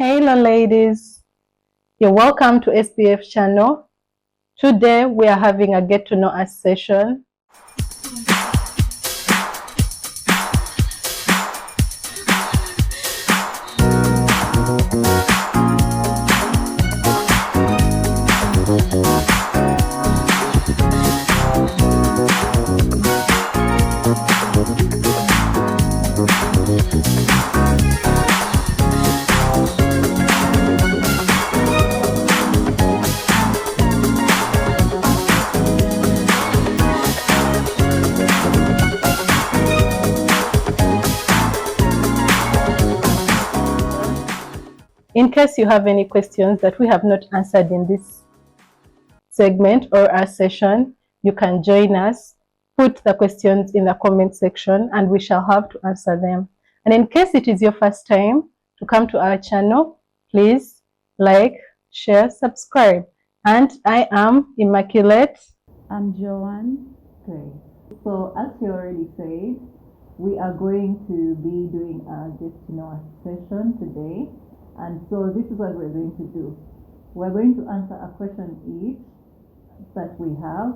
Hello ladies, you're welcome to SPF channel. Today we are having a get to know us session. In case you have any questions that we have not answered in this segment or our session, you can join us, put the questions in the comment section and we shall have to answer them. And in case it is your first time to come to our channel, please like, share, subscribe. And I am Immaculate. I'm Joanne. Great. So as you already said, we are going to be doing a get to know us session today. And so this is what we're going to do. We're going to answer a question each that we have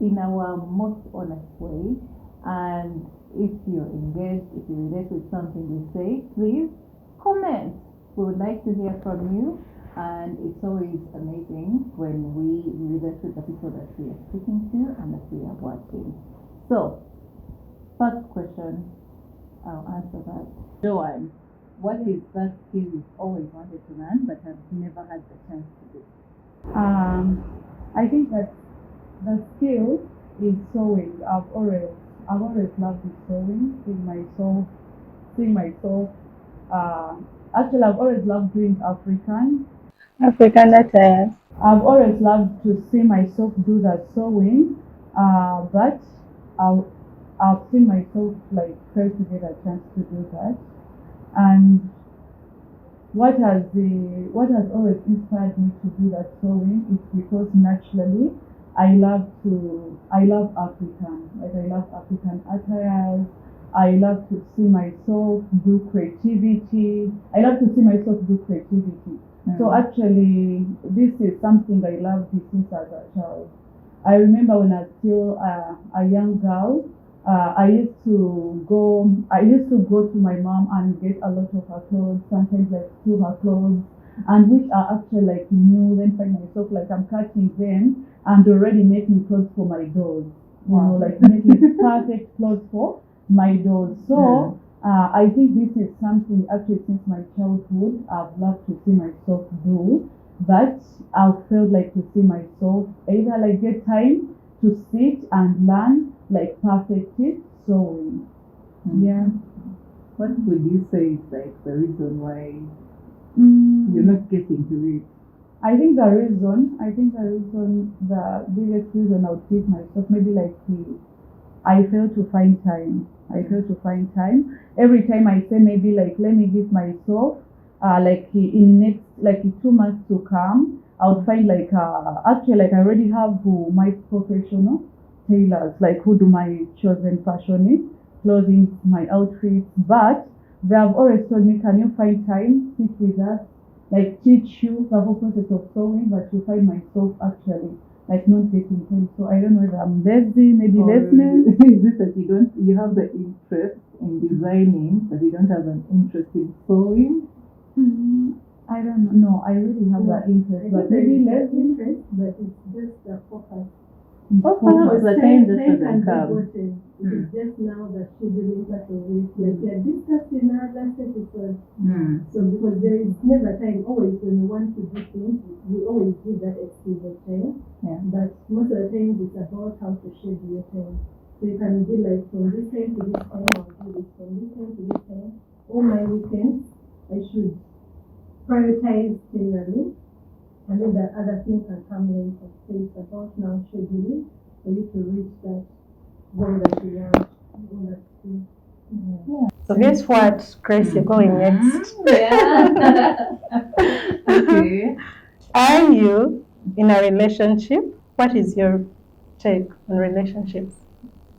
in our most honest way. And if you're engaged, if you relate with something we say, please comment. We would like to hear from you. And it's always amazing when we relate with the people that we are speaking to and that we are watching. So, first question, I'll answer that. Joanne, what is that skill you've always wanted to learn but have never had the chance to do? I think that the skill is sewing. I've always loved sewing, seeing myself. Actually, I've always loved doing African attire. I've always loved to see myself do that sewing, but I've seen myself fail to get a chance to do that. And what has always inspired me to do that sewing is because naturally I love African. I love African attires. I love to see myself do creativity. So actually, this is something I loved since as a child. I remember when I was still a young girl, I used to go to my mom and get a lot of her clothes, sometimes steal her clothes, and which are actually new. Then find myself I'm cutting them and already making clothes for my dolls. Wow. Making perfect clothes for my dolls. So. I think this is something actually since my childhood I've loved to see myself do, but I've felt to see myself either get time to sit and learn perfect it sewing. Yeah. What would you say is the reason why you're not getting to it? I think the biggest reason I would give myself maybe I fail to find time. Every time I say maybe let me give myself in next 2 months to come, I would find actually I already have my professional tailors who do my chosen fashioning, clothing, my outfits. But they have always told me, can you find time, sit with us, teach you the whole process of sewing, but you find myself actually not taking time. So I don't know if I'm lazy, maybe laziness. Is this that you have the interest in designing, but you don't have an interest in sewing? I don't know. No, I really have that interest, but maybe less interest, but it's just the focus. Focus the time just doesn't come. It's just now that scheduling part of it, we are discussing now last episode. So because there is never time, always when we want to do things, we always give that excuse of time. Yeah. But most of the time it's about how to schedule your time. So you can be from this time to this time, I'll do this, from this time to this time. All my weekends, I should prioritize tailoring. And then the other things can come later. So it's about now scheduling for you to reach that goal that you want. Yeah. So guess what, Grace, you're going next. Yeah. Okay. Are you in a relationship? What is your take on relationships?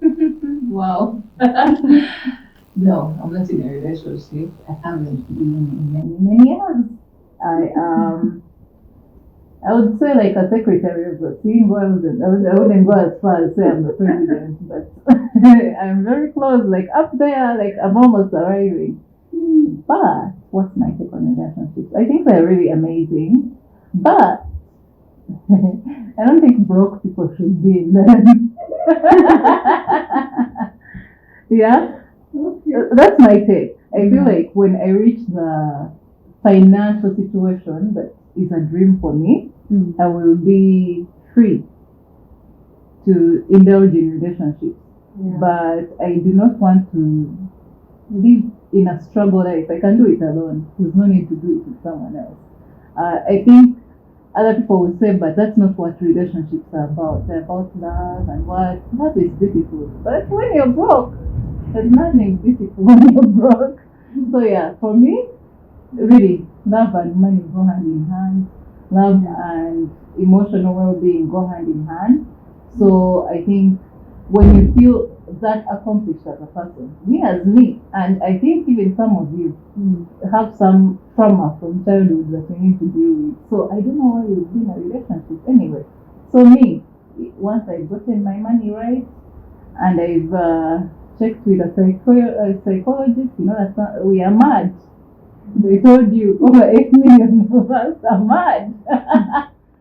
Wow. No, I'm not in a relationship. I haven't been in many years. I would say like a secretary of the team. I wouldn't go as far as say I'm the president, but I'm very close, like up there, like I'm almost arriving. But what's my take on relationships? I think they're really amazing, but I don't think broke people should be in them. Yeah, that's my take. I feel like when I reach the financial situation that is a dream for me, I will be free to indulge in relationships. But I do not want to live in a struggle life. I can do it alone. There's no need to do it with someone else. I think other people will say, but that's not what relationships are about. They're about love and what love is beautiful. But when you're broke, there's nothing beautiful when you're broke. So yeah, for me, really, love and money go hand in hand. Love and emotional well-being go hand in hand. So I think when you feel that accomplished as a person, me as me, and I think even some of you have some trauma from childhood that you need to deal with. So I don't know why you've been in a relationship anyway. So me, once I've gotten my money right, and I've checked with a psychologist, you know, that we are mad. They told you over 8 million of us are mad.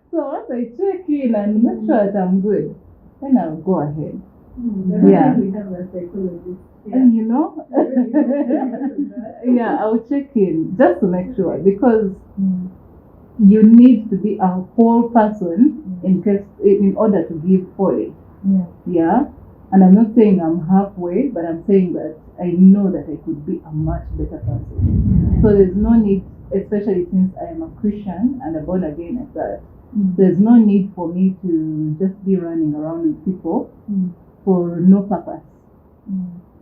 So once I check in and make sure that I'm good, then I'll go ahead. Yeah. We have a psychologist. And you know, yeah, I'll check in just to make sure, because you need to be a whole person in order to give fully. Yeah. And I'm not saying I'm halfway, but I'm saying that I know that I could be a much better person. So there's no need, especially since I am a Christian and a born again as that, there's no need for me to just be running around with people for no purpose.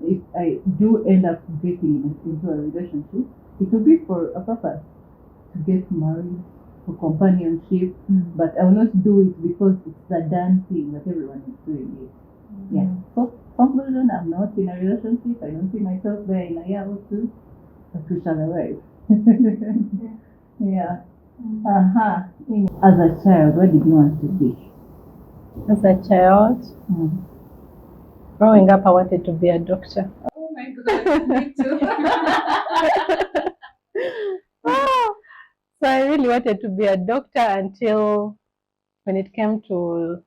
If I do end up getting into a relationship, it will be for a purpose, to get married, for companionship, but I will not do it because it's the done thing that everyone is doing it. Yeah. So conclusion, I'm not in a relationship. I don't see myself there in a year or two, but we shall arrive. Yeah. As a child, what did you want to be? As a child, growing up, I wanted to be a doctor. Oh my God, me too. So I really wanted to be a doctor until when it came to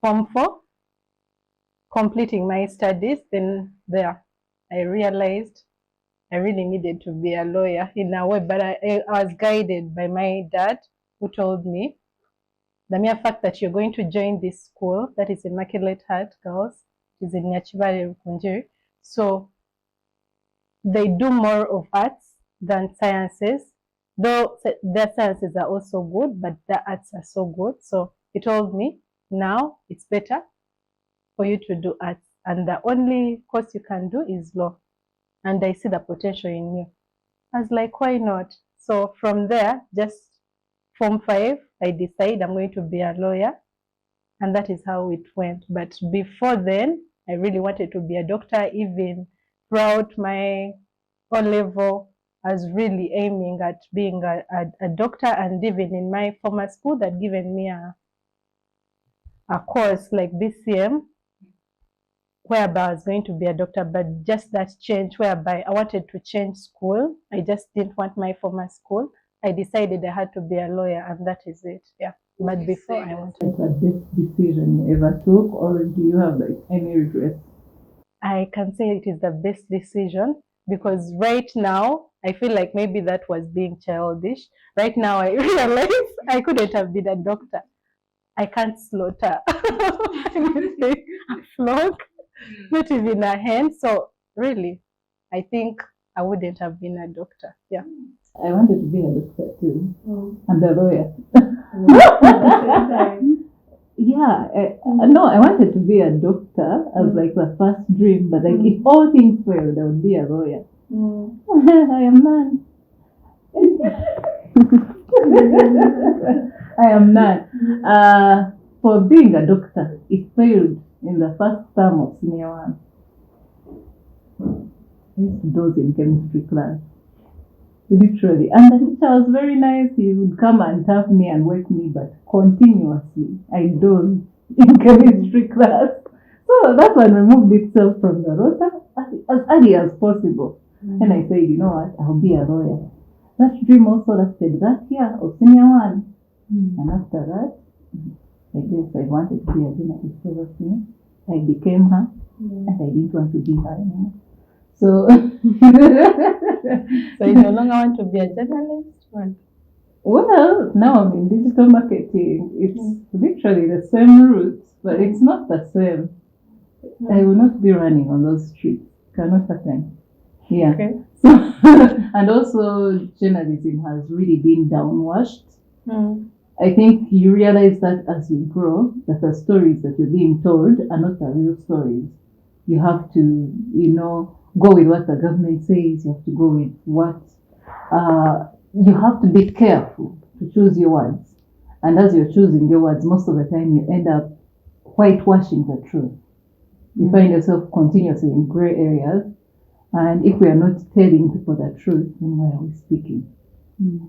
Form 4, completing my studies. Then there, I realized I really needed to be a lawyer in a way, but I was guided by my dad, who told me the mere fact that you're going to join this school, that is Immaculate Heart Girls, is in Nyachibari, Rukunjiri. So they do more of arts than sciences, though their sciences are also good, but the arts are so good. So he told me, now it's better for you to do arts, and the only course you can do is law. And I see the potential in you. I was like, why not? So from there, just Form 5, I decided I'm going to be a lawyer, and that is how it went. But before then, I really wanted to be a doctor. Even throughout my O-level, I was really aiming at being a doctor, and even in my former school, they'd given me a course like BCM, whereby I was going to be a doctor, but just that change whereby I wanted to change school. I just didn't want my former school. I decided I had to be a lawyer, and that is it. Yeah. But before I wanted. It's the best decision you ever took, or do you have like any regrets? I can say it is the best decision, because right now I feel like maybe that was being childish. Right now I realize I couldn't have been a doctor. I can't slaughter anything, a flock, not even a hen. So really, I think I wouldn't have been a doctor. Yeah. I wanted to be a doctor too, and a lawyer. Yeah, no, I wanted to be a doctor as like the first dream, but like if all things failed, I would be a lawyer. I am none. I am none. For being a doctor, it failed in the first term of senior 1. I used to doze in chemistry class. literally. And the teacher was very nice. He would come and tap me and wake me, but continuously. I dozed in chemistry class. So that one removed itself from the rota as early as possible. And I said, you know what, I'll be a lawyer. That dream also lasted that year of senior one. And after that, I guess I wanted to be a journalist ever since. I became her, and I didn't want to be her anymore. So, So you no longer want to be a journalist? What? well, now I'm in digital marketing. It's literally the same route, but it's not the same. I will not be running on those streets. Cannot happen. Yeah. Okay. So, and also, journalism has really been downwashed. I think you realize that as you grow, that the stories that you're being told are not the real stories. You have to, go with what the government says. You have to go with what. You have to be careful to choose your words. And as you're choosing your words, most of the time you end up whitewashing the truth. You find yourself continuously in gray areas. And if we are not telling people the truth, then why are we speaking?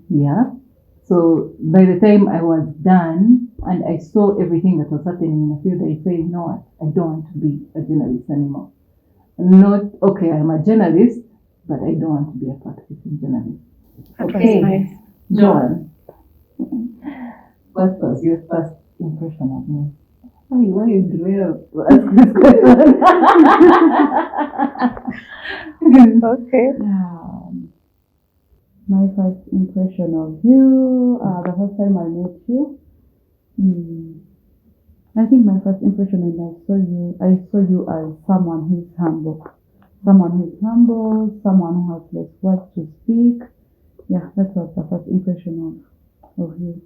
Yeah. So by the time I was done and I saw everything that was happening in the field, I said, you know what, I don't want to be a journalist anymore. Okay, I'm a journalist, but I don't want to be a practicing journalist. Okay, nice. Joan, what was your first impression of me? Why you dwell to ask this question? Okay. My first impression of you, the first time I met you, I think my first impression when I saw you as someone who is humble. Someone who is humble, someone who has less words to speak. Yeah, that was the first impression of you.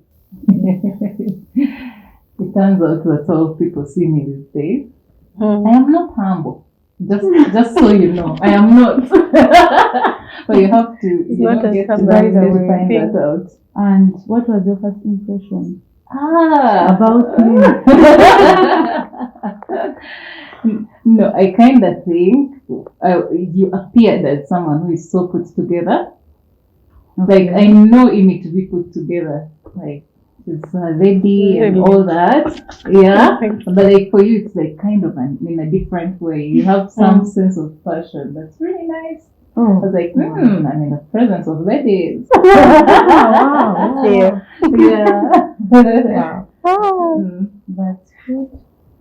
It turns out that's how people see me these days. Mm. I am not humble. Just so you know, I am not. But you have to Not as get to humble as find you that out. And what was your first impression About me? No, I kind of think you appeared as someone who is so put together. Like, I know you need to be put together. Like, it's a lady and all that. Yeah. But like for you, it's like kind of in a different way. You have some sense of passion. That's really nice. I was like, I'm in the presence of ladies. Wow. Yeah. Yeah. Wow. That's good.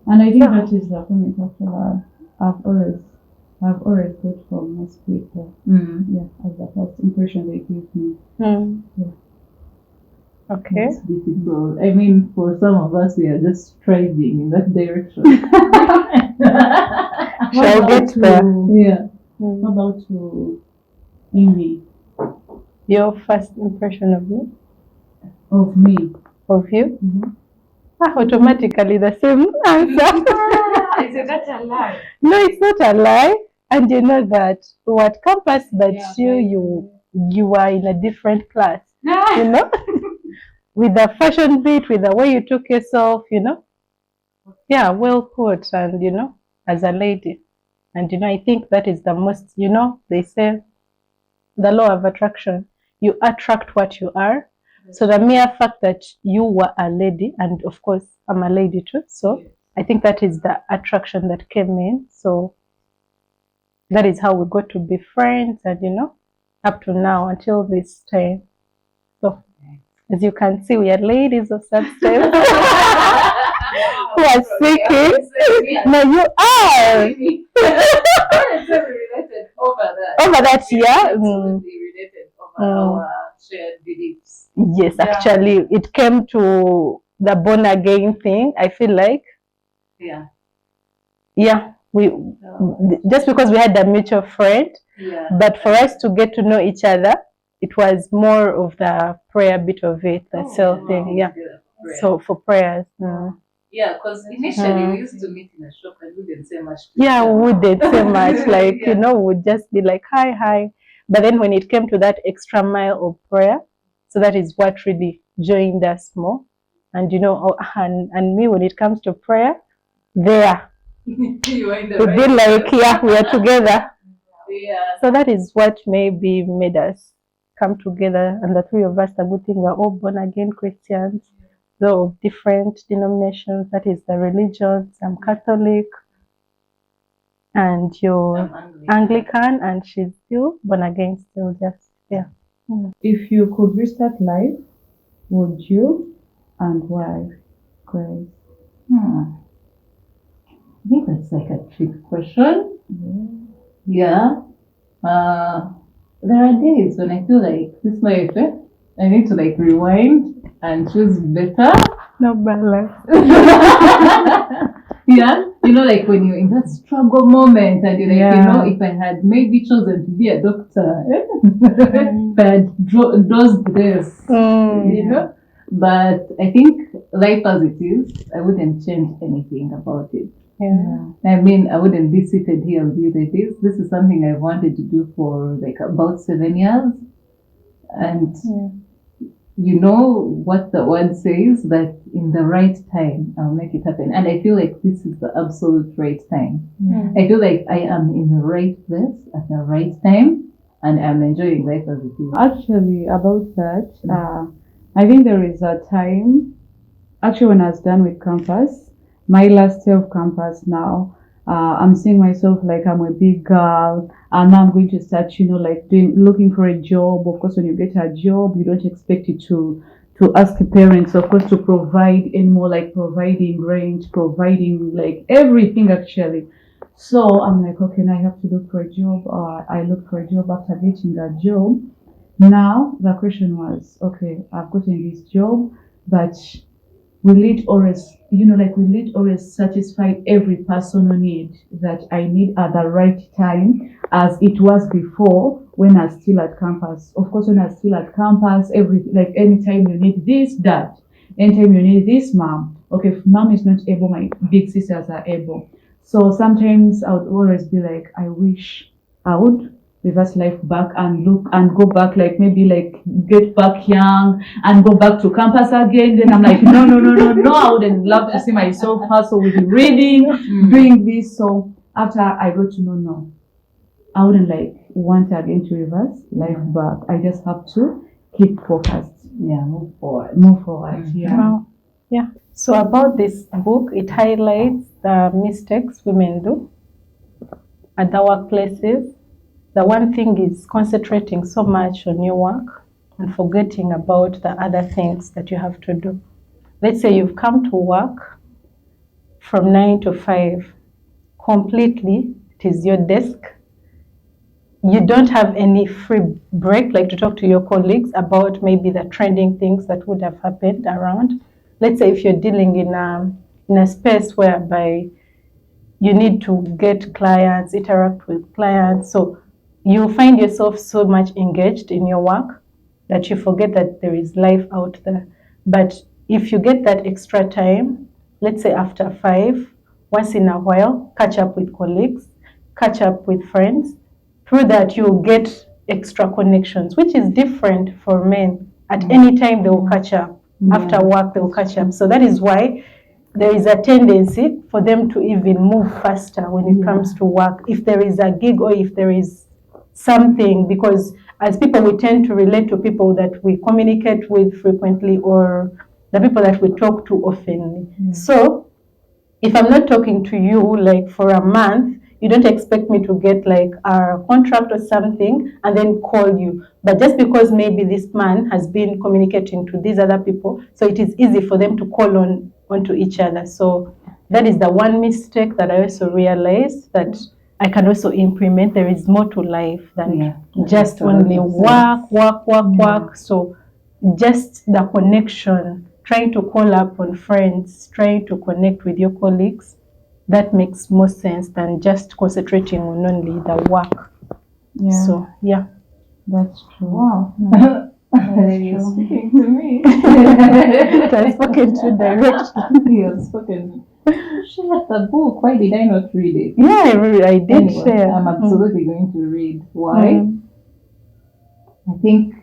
And I think that is the comment after I've always got from most people. Yeah, as the first impression they give me. Yeah. Okay. It's difficult. I mean, for some of us, we are just striving in that direction. Shall get there. Yeah. How about you, Amy? Your first impression of me? Of me? Of you? Automatically the same answer. Is that a lie? No, it's not a lie. And you know that what campus that you are in a different class, you know? With the fashion bit, with the way you took yourself, Yeah, well put, and as a lady. And I think that is the most, they say the law of attraction. You attract what you are. So the mere fact that you were a lady, and of course I'm a lady too, so I think that is the attraction that came in. So that is how we got to be friends, and up to now until this time. So as you can see, we are ladies of substance who are seeking. No, you are. Over that, yeah. Related over our shared beliefs. Yes, actually, it came to the born again thing. I feel like, we just because we had a mutual friend, but for us to get to know each other, it was more of the prayer bit of it, the self thing. Yeah. So for prayers. Yeah, because initially we used to meet in a shop and we didn't say much. Yeah, we did so much. Like, we'd just be like, hi. But then when it came to that extra mile of prayer, so that is what really joined us more. And, and me, when it comes to prayer, there. We'd be like, we are together. Yeah. So that is what maybe made us come together, and the three of us, the good thing, we're all born again Christians, though of different denominations, that is the religions. I'm Catholic, and you're Anglican, and she's still born again, still just, yeah. If you could restart life, would you, and why? Grace. I think that's like a trick question. Yeah. There are days when I feel like this life, I need to like rewind and choose better. No balance. Yeah, you know, like when you're in that struggle moment and you're like, Yeah. you know, if I had maybe chosen to be a doctor, if I had dosed this, you know. But I think life as it is, I wouldn't change anything about it. Yeah. I mean, I wouldn't be seated here with you like this. This is something I wanted to do for like about 7 years. And you know what the word says, that in the right time, I'll make it happen. And I feel like this is the absolute right time. I feel like I am in the right place at the right time, and I'm enjoying life as it is. Actually, about that, I think there is a time, actually when I was done with campus, my last day of campus now, I'm seeing myself like I'm a big girl, and now I'm going to start, you know, like looking for a job. Of course, when you get a job, you don't expect it to ask your parents, of course, to provide anymore, like providing rent, providing like everything actually. So I'm like, okay, now I have to look for a job. I look for a job after getting a job. Now the question was, okay, I've gotten this job, but will it always, you know, like will it always satisfy every personal need that I need at the right time, as it was before when I was still at campus? Of course, when I was still at campus, anytime you need this, that, anytime you need this, mom. Okay, if mom is not able, my big sisters are able. So sometimes I would always be like, I wish I would reverse life back and look and go back, like maybe like get back young and go back to campus again. Then I'm like, no, I wouldn't love to see myself hustle with reading, doing this. So after I got to know, no, I wouldn't like want again to reverse life back. I just have to keep focused. Yeah, move forward. Yeah. Wow. Yeah. So about this book, it highlights the mistakes women do at the workplaces. The one thing is concentrating so much on your work and forgetting about the other things that you have to do. Let's say you've come to work from 9 to 5 completely. It is your desk. You don't have any free break, like to talk to your colleagues about maybe the trending things that would have happened around. Let's say if you're dealing in a space whereby you need to get clients, interact with clients. So you find yourself so much engaged in your work that you forget that there is life out there. But if you get that extra time, let's say after 5, once in a while, catch up with colleagues, catch up with friends. Through that, you'll get extra connections, which is different for men. At any time, they will catch up. After work, they will catch up. So that is why there is a tendency for them to even move faster when it comes to work. If there is a gig or if there is something, because as people, we tend to relate to people that we communicate with frequently or the people that we talk to often. So if I'm not talking to you like for a month, you don't expect me to get like a contract or something and then call you. But just because maybe this man has been communicating to these other people, so it is easy for them to call onto each other. So that is the one mistake that I also realized that I can also implement. There is more to life than just only work. So just the connection, trying to call up on friends, trying to connect with your colleagues, that makes more sense than just concentrating on only the work. Yeah. So yeah, That's true. Wow. You're speaking to me. it has spoken to directly. You have spoken. Share the book. Why did I not read it? Yeah, I did Anyway, share. I'm absolutely going to read. Why? I think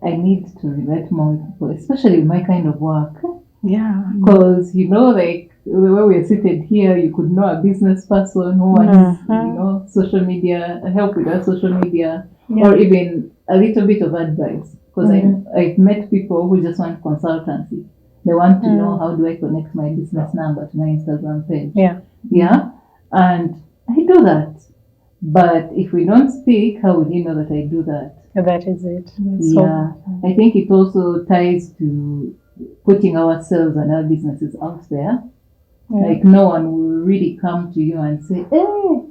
I need to relate more with people, especially my kind of work. Yeah. Because, you know, like where we're seated here, you could know a business person who wants, social media, help with our social media, or even a little bit of advice. Because I've met people who just want consultancy. They want to know, how do I connect my business number to my Instagram page? Yeah. And I do that. But if we don't speak, how would you know that I do that? That is it. Yeah. I think it also ties to putting ourselves and our businesses out there. Like no one will really come to you and say, hey,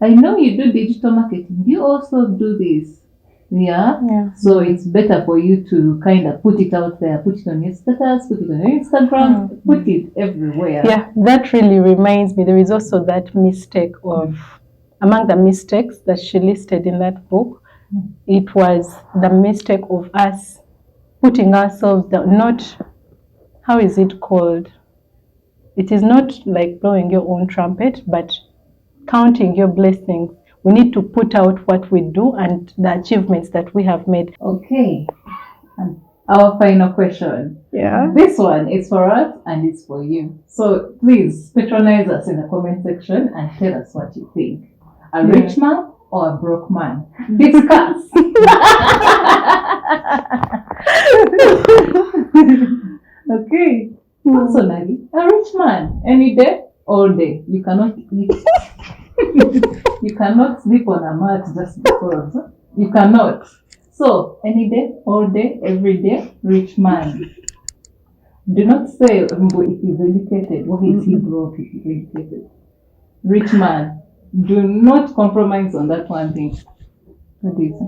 I know you do digital marketing. Do you also do this? Yeah. So it's better for you to kind of put it out there, put it on your status, put it on your Instagram, put it everywhere. Yeah, that really reminds me. There is also that mistake of, among the mistakes that she listed in that book, it was the mistake of us putting ourselves down. Not, how is it called? It is not like blowing your own trumpet, but counting your blessings. We need to put out what we do and the achievements that we have made. Okay. And our final question. Yeah. This one is for us and it's for you. So please patronize us in the comment section and tell us what you think. A rich man or a broke man? Discuss. Okay. Personally, a rich man, any day, all day. You cannot eat. You cannot sleep on a mat just because. You cannot. So, any day, all day, every day, rich man. Do not say if he's educated. What is he broke if he's educated? Rich man. Do not compromise on that one thing. What do you say?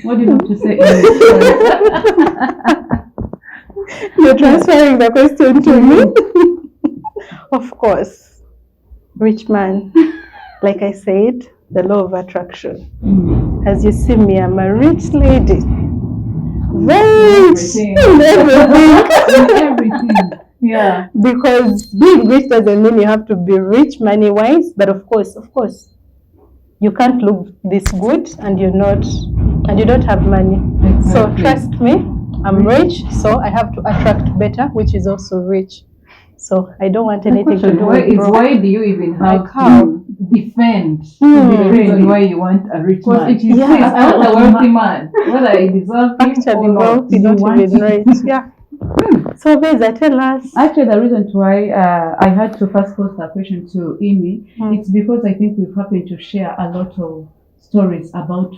What do you have to say? You're transferring the question to me? Of course. Rich man. Like I said, the law of attraction. As you see me, I'm a rich lady. Very rich in everything. Everything. Yeah. Because being rich doesn't mean you have to be rich money-wise, but of course, you can't look this good and you don't have money. Exactly. So trust me, I'm rich, so I have to attract better, which is also rich. So I don't want anything to do with broke. Why do you even have Like how? to defend the reason why you want a rich man? it is I want a wealthy man, whether I deserve him Actually, or not. wealthy, not even rich. Yeah. So Beza, tell us. Actually, the reason why I had to first pose that question to Amy, it's because I think we've happened to share a lot of stories about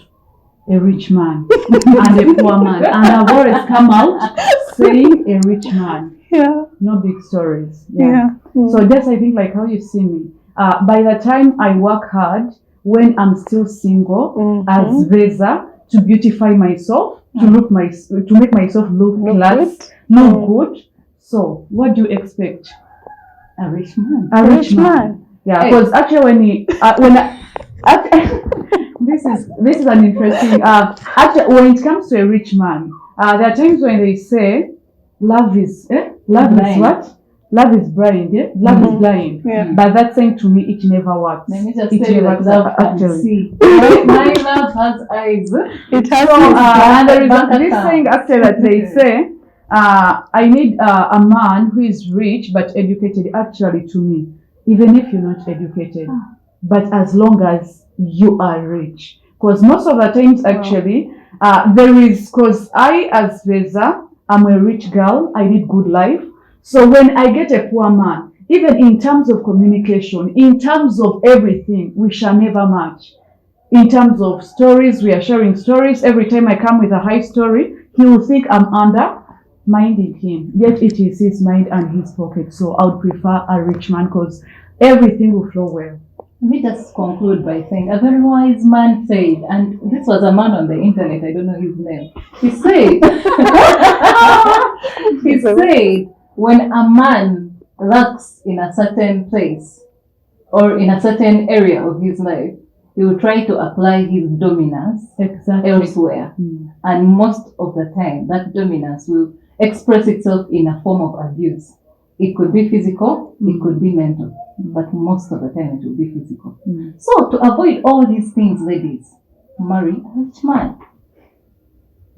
a rich man and a poor man, and I've always come out saying a rich man. Yeah. No big stories. So So just I think like how you see me. By the time I work hard, when I'm still single, as Veza, to beautify myself, to make myself look class, no good. So what do you expect? A rich man. A rich man. Yeah, because actually this is an interesting. Actually, when it comes to a rich man, there are times when they say, "Love is what? Love is blind. Yeah? Love is blind." Yeah. But that saying to me, it never works. Let me just It tell you that never love works, can actually. see. My love has eyes. it has And there is bank this account. thing actually that they say, I need a man who is rich but educated. Actually, to me, even if you're not educated, but as long as you are rich, because most of the times actually because I as Veza, I'm a rich girl. I need good life. So when I get a poor man, even in terms of communication, in terms of everything, we shall never match. In terms of stories, we are sharing stories. Every time I come with a high story, he will think I'm undermining him. Yet it is his mind and his pocket. So I would prefer a rich man because everything will flow well. Let me just conclude by saying a very wise man said, and this was a man on the internet, I don't know his name. He said, when a man lacks in a certain place or in a certain area of his life, he will try to apply his dominance elsewhere. And most of the time, that dominance will express itself in a form of abuse. It could be physical, it could be mental, but most of the time it will be physical. So to avoid all these things, ladies, marry a rich man.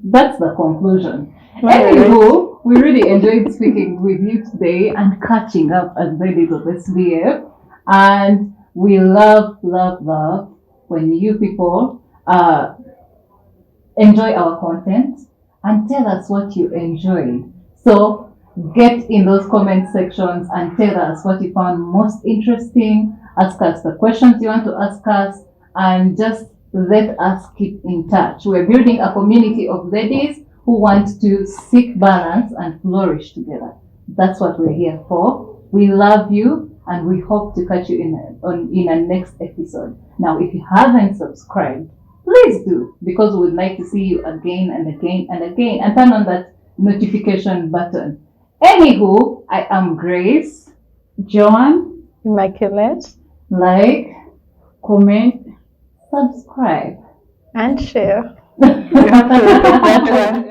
That's the conclusion. Anywho, We really enjoyed speaking with you today and catching up as ladies of SBF. And we love, love, love when you people enjoy our content and tell us what you enjoyed. So get in those comment sections and tell us what you found most interesting. Ask us the questions you want to ask us and just let us keep in touch. We're building a community of ladies who want to seek balance and flourish together. That's what we're here for. We love you and we hope to catch you in a next episode. Now, if you haven't subscribed, please do, because we'd like to see you again and again and again, and turn on that notification button. Anywho, I am Grace. Joan, Immaculate. Like, comment. subscribe. And share. You have to repeat that one.